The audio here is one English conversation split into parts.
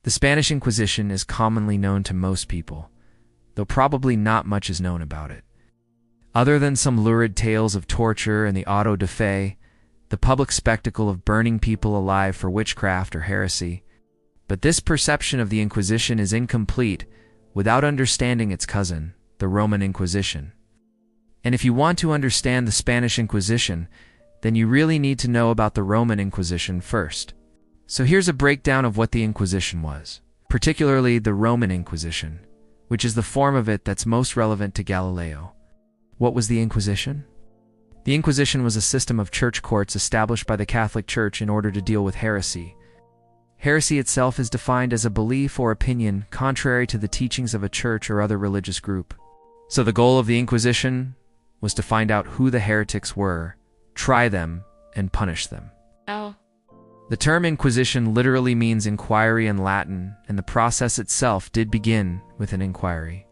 The Spanish Inquisition is commonly known to most people, though probably not much is known about it. Other than some lurid tales of torture and the auto de fe, the public spectacle of burning people alive for witchcraft or heresy. But this perception of the Inquisition is incomplete without understanding its cousin, the Roman Inquisition. And if you want to understand the Spanish Inquisition, then you really need to know about the Roman Inquisition first. So here's a breakdown of what the Inquisition was, particularly the Roman Inquisition, which is the form of it that's most relevant to Galileo. What was the Inquisition? The Inquisition was a system of church courts established by the Catholic Church in order to deal with heresy. Heresy itself is defined as a belief or opinion contrary to the teachings of a church or other religious group. So the goal of the Inquisition was to find out who the heretics were, try them, and punish them. The term Inquisition literally means inquiry in Latin, and the process itself did begin with an inquiry.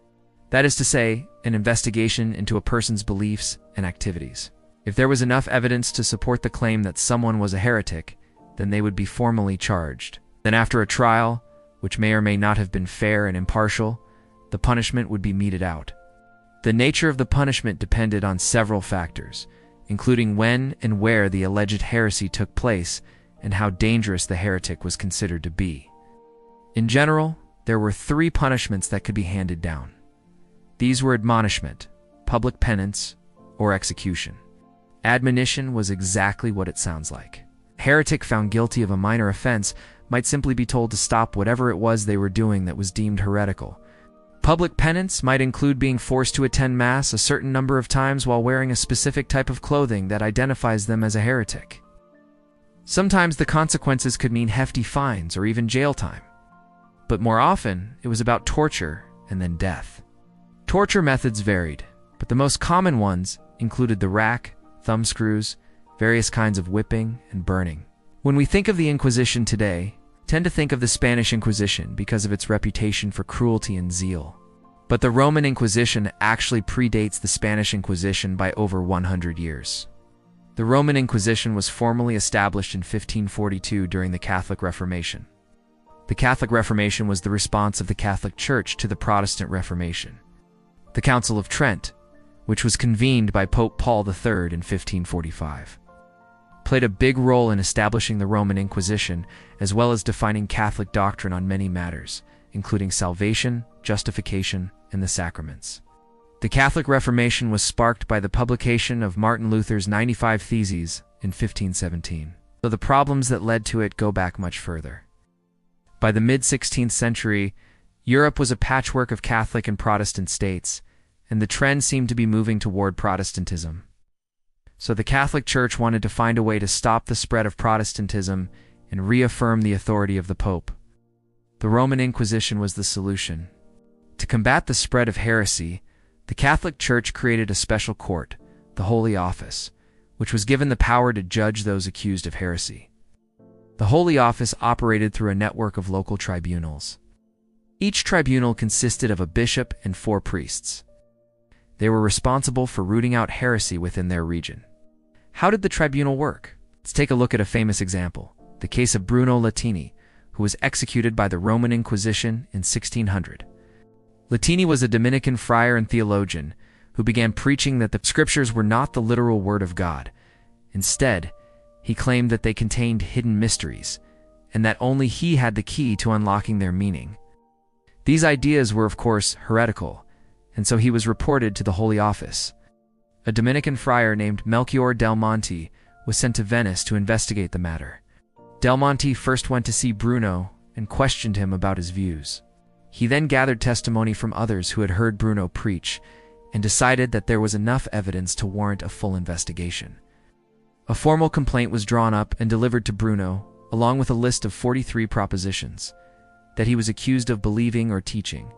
That is to say, an investigation into a person's beliefs and activities. If there was enough evidence to support the claim that someone was a heretic, then they would be formally charged. Then after a trial, which may or may not have been fair and impartial, the punishment would be meted out. The nature of the punishment depended on several factors, including when and where the alleged heresy took place and how dangerous the heretic was considered to be. In general, there were 3 punishments that could be handed down. These were admonishment, public penance, or execution. Admonition was exactly what it sounds like. A heretic found guilty of a minor offense might simply be told to stop whatever it was they were doing that was deemed heretical. Public penance might include being forced to attend Mass a certain number of times while wearing a specific type of clothing that identifies them as a heretic. Sometimes the consequences could mean hefty fines or even jail time. But more often, it was about torture and then death. Torture methods varied, but the most common ones included the rack, thumbscrews, various kinds of whipping, and burning. When we think of the Inquisition today, we tend to think of the Spanish Inquisition because of its reputation for cruelty and zeal. But the Roman Inquisition actually predates the Spanish Inquisition by over 100 years. The Roman Inquisition was formally established in 1542 during the Catholic Reformation. The Catholic Reformation was the response of the Catholic Church to the Protestant Reformation. The Council of Trent, which was convened by Pope Paul III in 1545, played a big role in establishing the Roman Inquisition, as well as defining Catholic doctrine on many matters, including salvation, justification, and the sacraments. The Catholic Reformation was sparked by the publication of Martin Luther's 95 Theses in 1517, though the problems that led to it go back much further. By the mid-16th century, Europe was a patchwork of Catholic and Protestant states, and the trend seemed to be moving toward Protestantism. So the Catholic Church wanted to find a way to stop the spread of Protestantism and reaffirm the authority of the Pope. The Roman Inquisition was the solution. To combat the spread of heresy, the Catholic Church created a special court, the Holy Office, which was given the power to judge those accused of heresy. The Holy Office operated through a network of local tribunals. Each tribunal consisted of a bishop and 4 priests. They were responsible for rooting out heresy within their region. How did the tribunal work? Let's take a look at a famous example, the case of Bruno Latini, who was executed by the Roman Inquisition in 1600. Latini was a Dominican friar and theologian who began preaching that the scriptures were not the literal word of God. Instead, he claimed that they contained hidden mysteries, and that only he had the key to unlocking their meaning. These ideas were, of course, heretical, and so he was reported to the Holy Office. A Dominican friar named Melchior del Monte was sent to Venice to investigate the matter. Del Monte first went to see Bruno and questioned him about his views. He then gathered testimony from others who had heard Bruno preach and decided that there was enough evidence to warrant a full investigation. A formal complaint was drawn up and delivered to Bruno, along with a list of 43 propositions that he was accused of believing or teaching.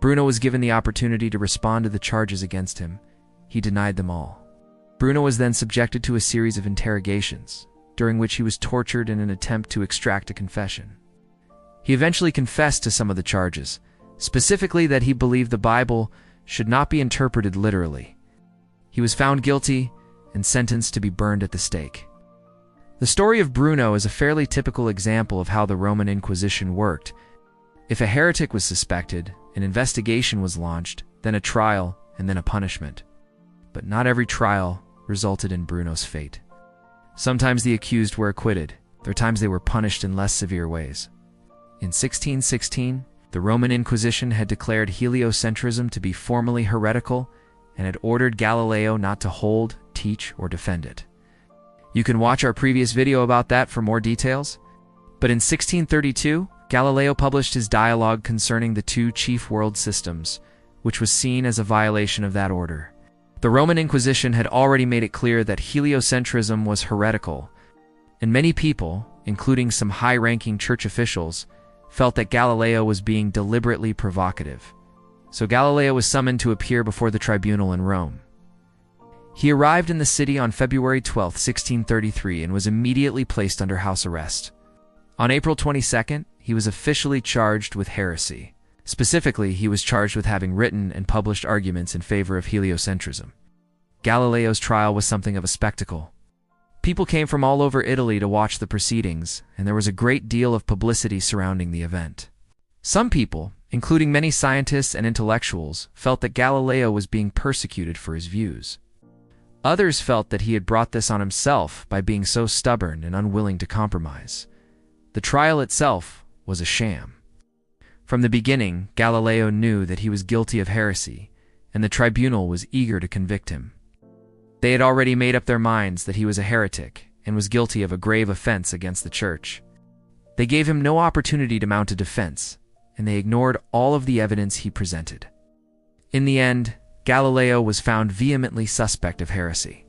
Bruno was given the opportunity to respond to the charges against him. He denied them all. Bruno was then subjected to a series of interrogations, during which he was tortured in an attempt to extract a confession. He eventually confessed to some of the charges, specifically that he believed the Bible should not be interpreted literally. He was found guilty and sentenced to be burned at the stake. The story of Bruno is a fairly typical example of how the Roman Inquisition worked. If a heretic was suspected, an investigation was launched, then a trial, and then a punishment. But not every trial resulted in Bruno's fate. Sometimes the accused were acquitted. There are times they were punished in less severe ways. In 1616, the Roman Inquisition had declared heliocentrism to be formally heretical and had ordered Galileo not to hold, teach, or defend it. You can watch our previous video about that for more details. But in 1632, Galileo published his dialogue concerning the two chief world systems, which was seen as a violation of that order. The Roman Inquisition had already made it clear that heliocentrism was heretical, and many people, including some high-ranking church officials, felt that Galileo was being deliberately provocative. So Galileo was summoned to appear before the tribunal in Rome. He arrived in the city on February 12, 1633, and was immediately placed under house arrest. On April 22nd, he was officially charged with heresy. Specifically, he was charged with having written and published arguments in favor of heliocentrism. Galileo's trial was something of a spectacle. People came from all over Italy to watch the proceedings, and there was a great deal of publicity surrounding the event. Some people, including many scientists and intellectuals, felt that Galileo was being persecuted for his views. Others felt that he had brought this on himself by being so stubborn and unwilling to compromise. The trial itself was a sham. From the beginning, Galileo knew that he was guilty of heresy, and the tribunal was eager to convict him. They had already made up their minds that he was a heretic and was guilty of a grave offense against the church. They gave him no opportunity to mount a defense, and they ignored all of the evidence he presented. In the end, Galileo was found vehemently suspect of heresy.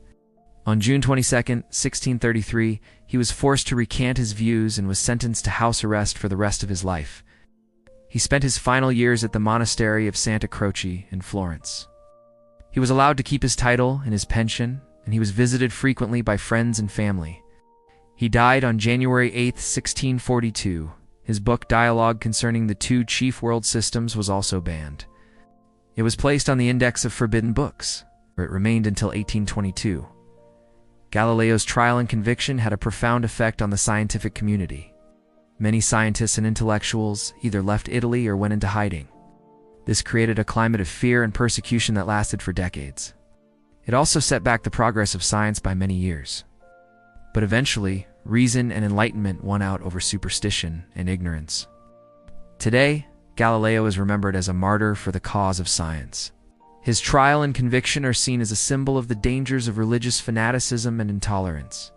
On June 22, 1633, he was forced to recant his views and was sentenced to house arrest for the rest of his life. He spent his final years at the monastery of Santa Croce in Florence. He was allowed to keep his title and his pension, and he was visited frequently by friends and family. He died on January 8, 1642. His book Dialogue concerning the two chief world systems was also banned. It was placed on the Index of Forbidden Books, where it remained until 1822. Galileo's trial and conviction had a profound effect on the scientific community. Many scientists and intellectuals either left Italy or went into hiding. This created a climate of fear and persecution that lasted for decades. It also set back the progress of science by many years. But eventually, reason and enlightenment won out over superstition and ignorance. Today, Galileo is remembered as a martyr for the cause of science. His trial and conviction are seen as a symbol of the dangers of religious fanaticism and intolerance.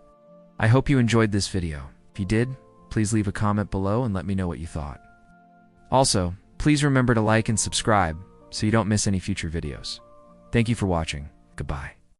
I hope you enjoyed this video. If you did, please leave a comment below and let me know what you thought. Also, please remember to like and subscribe so you don't miss any future videos. Thank you for watching. Goodbye.